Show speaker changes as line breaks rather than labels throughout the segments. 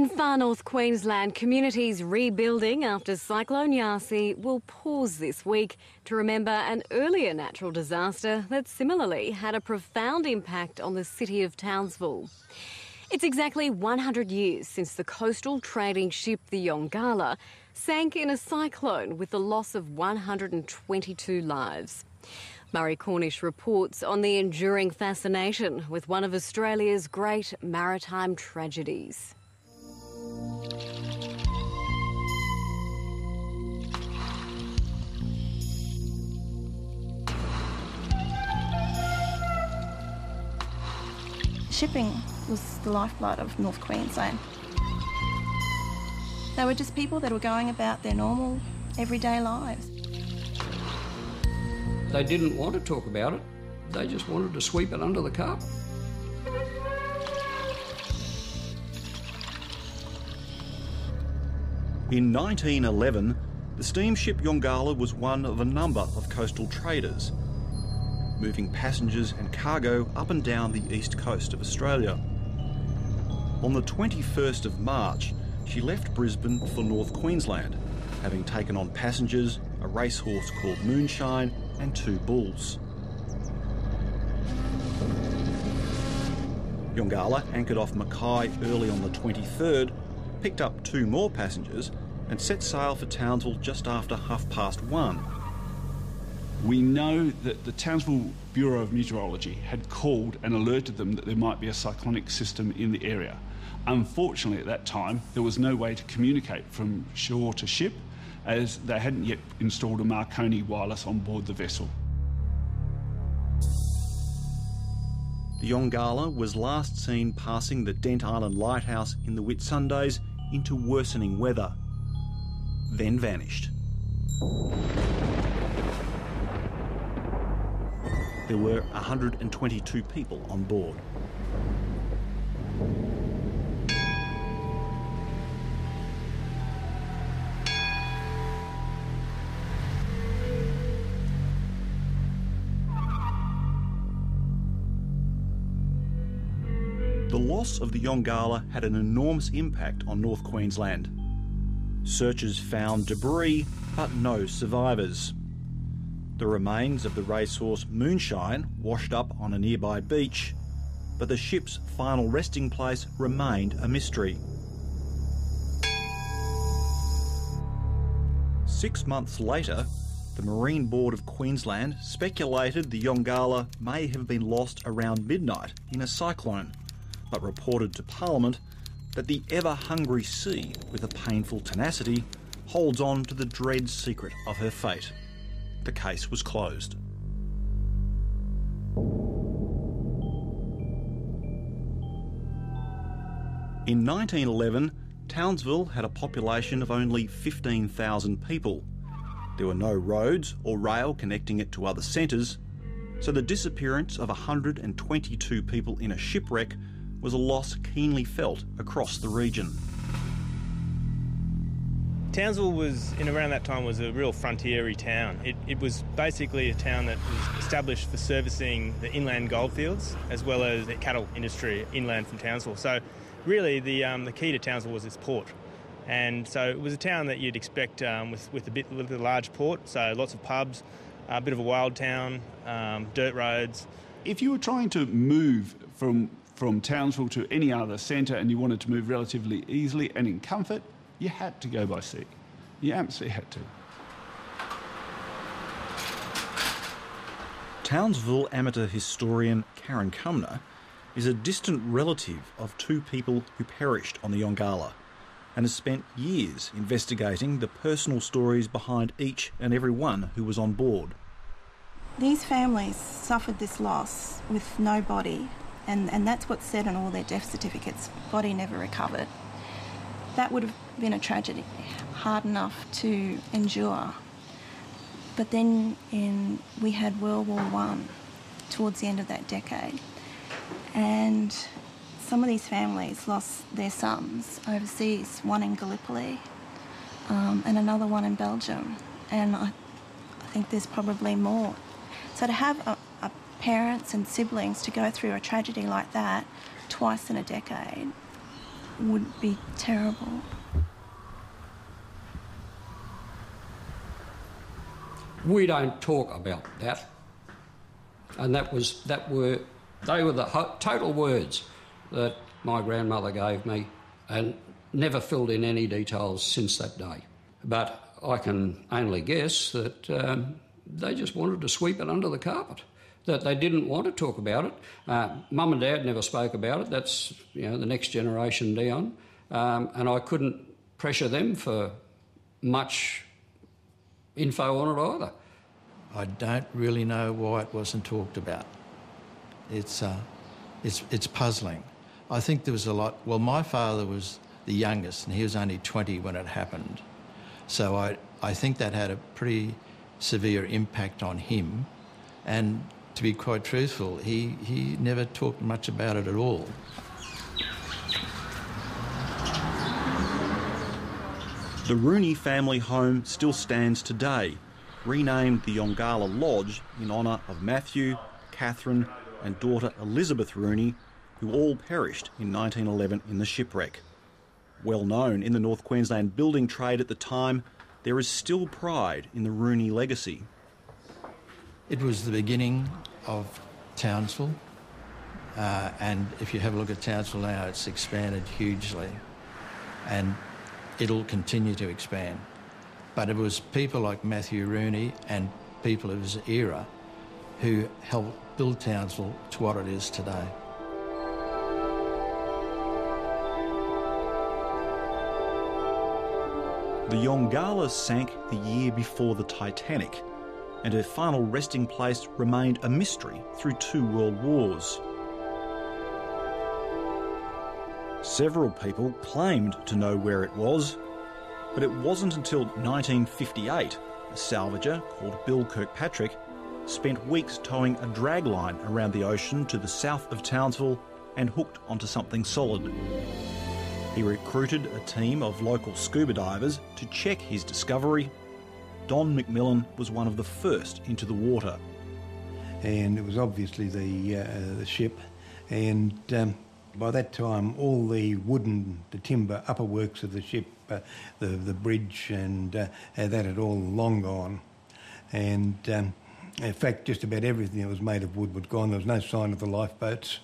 In far north Queensland, communities rebuilding after Cyclone Yasi will pause this week to remember an earlier natural disaster that similarly had a profound impact on the city of Townsville. It's exactly 100 years since the coastal trading ship the Yongala sank in a cyclone with the loss of 122 lives. Murray Cornish reports on the enduring fascination with one of Australia's great maritime tragedies.
Shipping was the lifeblood of North Queensland. They were just people that were going about their normal, everyday lives.
They didn't want to talk about it. They just wanted to sweep it under the carpet.
In 1911, the steamship Yongala was one of a number of coastal traders, moving passengers and cargo up and down the east coast of Australia. On the 21st of March, she left Brisbane for North Queensland, having taken on passengers, a racehorse called Moonshine, and 2 bulls. Yongala anchored off Mackay early on the 23rd, picked up 2 more passengers, and set sail for Townsville just after 1:30.
We know that the Townsville Bureau of Meteorology had called and alerted them that there might be a cyclonic system in the area. Unfortunately, at that time, there was no way to communicate from shore to ship, as they hadn't yet installed a Marconi wireless on board the vessel.
The Yongala was last seen passing the Dent Island Lighthouse in the Whitsundays into worsening weather, then vanished. There were 122 people on board. The loss of the Yongala had an enormous impact on North Queensland. Searchers found debris, but no survivors. The remains of the racehorse Moonshine washed up on a nearby beach, but the ship's final resting place remained a mystery. 6 months later, the Marine Board of Queensland speculated the Yongala may have been lost around midnight in a cyclone, but reported to Parliament that the ever-hungry sea, with a painful tenacity, holds on to the dread secret of her fate. The case was closed. In 1911, Townsville had a population of only 15,000 people. There were no roads or rail connecting it to other centres, so the disappearance of 122 people in a shipwreck was a loss keenly felt across the region.
Townsville was, in around that time, was a real frontiery town. It was basically a town that was established for servicing the inland goldfields as well as the cattle industry inland from Townsville. So really the key to Townsville was its port. And so it was a town that you'd expect with a large port, so lots of pubs, a bit of a wild town, dirt roads.
If you were trying to move from Townsville to any other centre and you wanted to move relatively easily and in comfort, you had to go by sea. You absolutely had to.
Townsville amateur historian Karen Cumner is a distant relative of 2 people who perished on the Yongala and has spent years investigating the personal stories behind each and every one who was on board.
These families suffered this loss with no body, and that's what's said on all their death certificates, body never recovered. That would have been a tragedy, hard enough to endure. But then we had World War I towards the end of that decade, and some of these families lost their sons overseas, one in Gallipoli and another one in Belgium, and I think there's probably more. So to have parents and siblings to go through a tragedy like that twice in a decade would be terrible.
We don't talk about that. And they were the total words that my grandmother gave me, and never filled in any details since that day. But I can only guess that they just wanted to sweep it under the carpet, that they didn't want to talk about it. Mum and Dad never spoke about it. That's, the next generation down. And I couldn't pressure them for much info on it either.
I don't really know why it wasn't talked about. It's puzzling. I think there was a lot... Well, my father was the youngest and he was only 20 when it happened. So I think that had a pretty severe impact on him. And to be quite truthful, he never talked much about it at all.
The Rooney family home still stands today, renamed the Yongala Lodge in honour of Matthew, Catherine and daughter Elizabeth Rooney, who all perished in 1911 in the shipwreck. Well known in the North Queensland building trade at the time, there is still pride in the Rooney legacy.
It was the beginning of Townsville, and if you have a look at Townsville now, it's expanded hugely, and it'll continue to expand. But it was people like Matthew Rooney and people of his era who helped build Townsville to what it is today.
The Yongala sank the year before the Titanic, and her final resting place remained a mystery through 2 world wars. Several people claimed to know where it was, but it wasn't until 1958 a salvager called Bill Kirkpatrick spent weeks towing a dragline around the ocean to the south of Townsville and hooked onto something solid. He recruited a team of local scuba divers to check his discovery. Don McMillan was one of the first into the water.
And it was obviously the ship, and by that time all the timber upper works of the ship, the bridge and that had all long gone. And in fact, just about everything that was made of wood was gone. There was no sign of the lifeboats.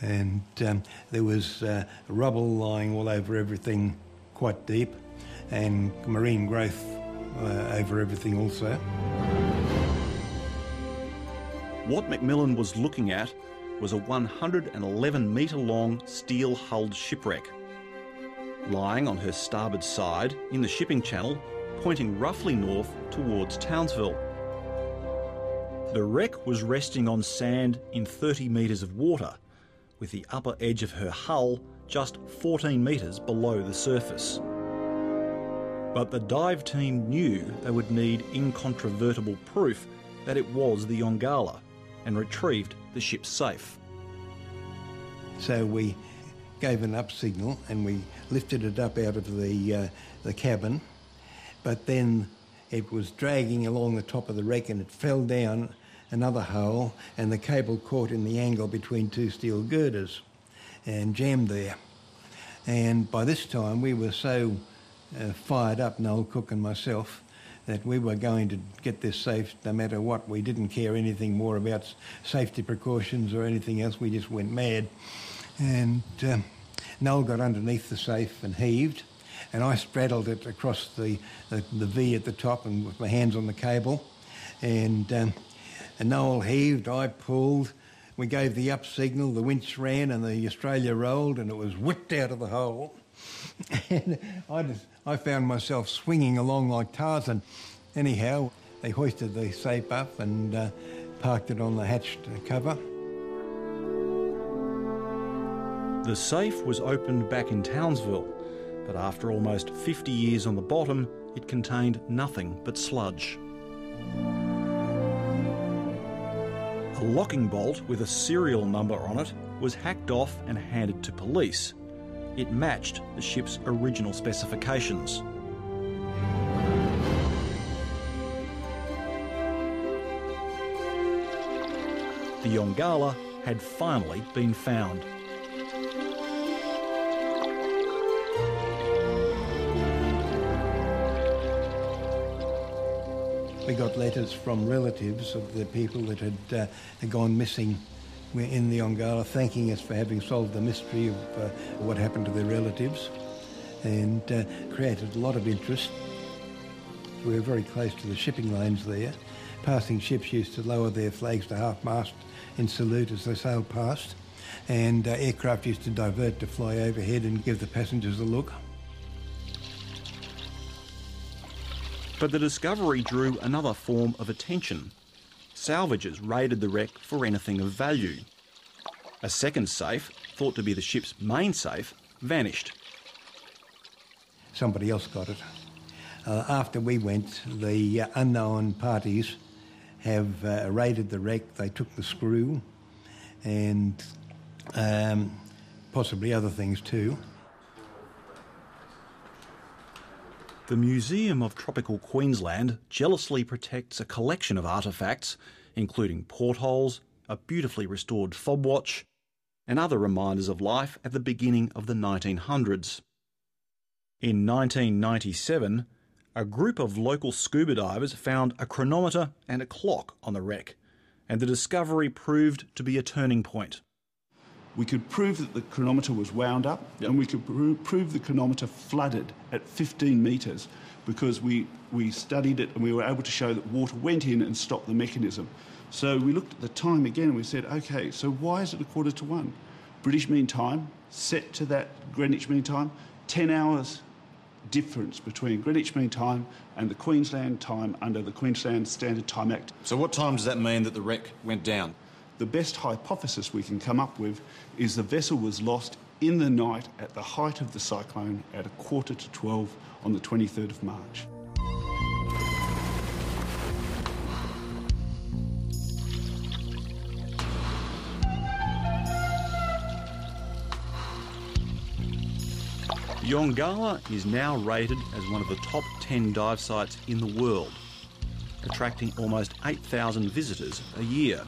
And there was rubble lying all over everything quite deep, and marine growth over everything also.
What McMillan was looking at was a 111-metre-long steel-hulled shipwreck. Lying on her starboard side in the shipping channel, pointing roughly north towards Townsville. The wreck was resting on sand in 30 metres of water, with the upper edge of her hull just 14 metres below the surface. But the dive team knew they would need incontrovertible proof that it was the Yongala, and retrieved the ship's safe.
So we gave an up signal and we lifted it up out of the cabin, but then it was dragging along the top of the wreck and it fell down another hole, and the cable caught in the angle between 2 steel girders and jammed there. And by this time we were so fired up, Noel Cook and myself, that we were going to get this safe no matter what. We didn't care anything more about safety precautions or anything else. We just went mad. And Noel got underneath the safe and heaved, and I straddled it across the V at the top and with my hands on the cable. And Noel heaved, I pulled, we gave the up signal, the winch ran and the Australia rolled, and it was whipped out of the hole. And I found myself swinging along like Tarzan. Anyhow, they hoisted the safe up and parked it on the hatched cover.
The safe was opened back in Townsville, but after almost 50 years on the bottom, it contained nothing but sludge. A locking bolt with a serial number on it was hacked off and handed to police. It matched the ship's original specifications. The Yongala had finally been found.
We got letters from relatives of the people that had gone missing in the Yongala, thanking us for having solved the mystery of what happened to their relatives, and created a lot of interest. We were very close to the shipping lanes there. Passing ships used to lower their flags to half-mast in salute as they sailed past, and aircraft used to divert to fly overhead and give the passengers a look.
But the discovery drew another form of attention. Salvagers raided the wreck for anything of value. A second safe, thought to be the ship's main safe, vanished.
Somebody else got it. After we went, the unknown parties have raided the wreck. They took the screw and possibly other things too.
The Museum of Tropical Queensland jealously protects a collection of artefacts, including portholes, a beautifully restored fob watch, and other reminders of life at the beginning of the 1900s. In 1997, a group of local scuba divers found a chronometer and a clock on the wreck, and the discovery proved to be a turning point.
We could prove that the chronometer was wound up, and we could prove the chronometer flooded at 15 metres, because we studied it and we were able to show that water went in and stopped the mechanism. So we looked at the time again and we said, OK, so why is it 1:45? British Mean Time, set to that Greenwich Mean Time, 10 hours difference between Greenwich Mean Time and the Queensland time under the Queensland Standard Time Act.
So what time does that mean that the wreck went down?
The best hypothesis we can come up with is the vessel was lost in the night at the height of the cyclone at 11:45 on the 23rd of March.
Yongala is now rated as one of the top 10 dive sites in the world, attracting almost 8,000 visitors a year.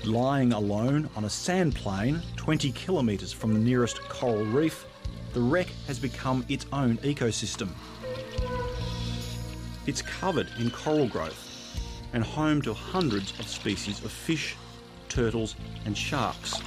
Lying alone on a sand plain 20 kilometres from the nearest coral reef, the wreck has become its own ecosystem. It's covered in coral growth and home to hundreds of species of fish, turtles and sharks.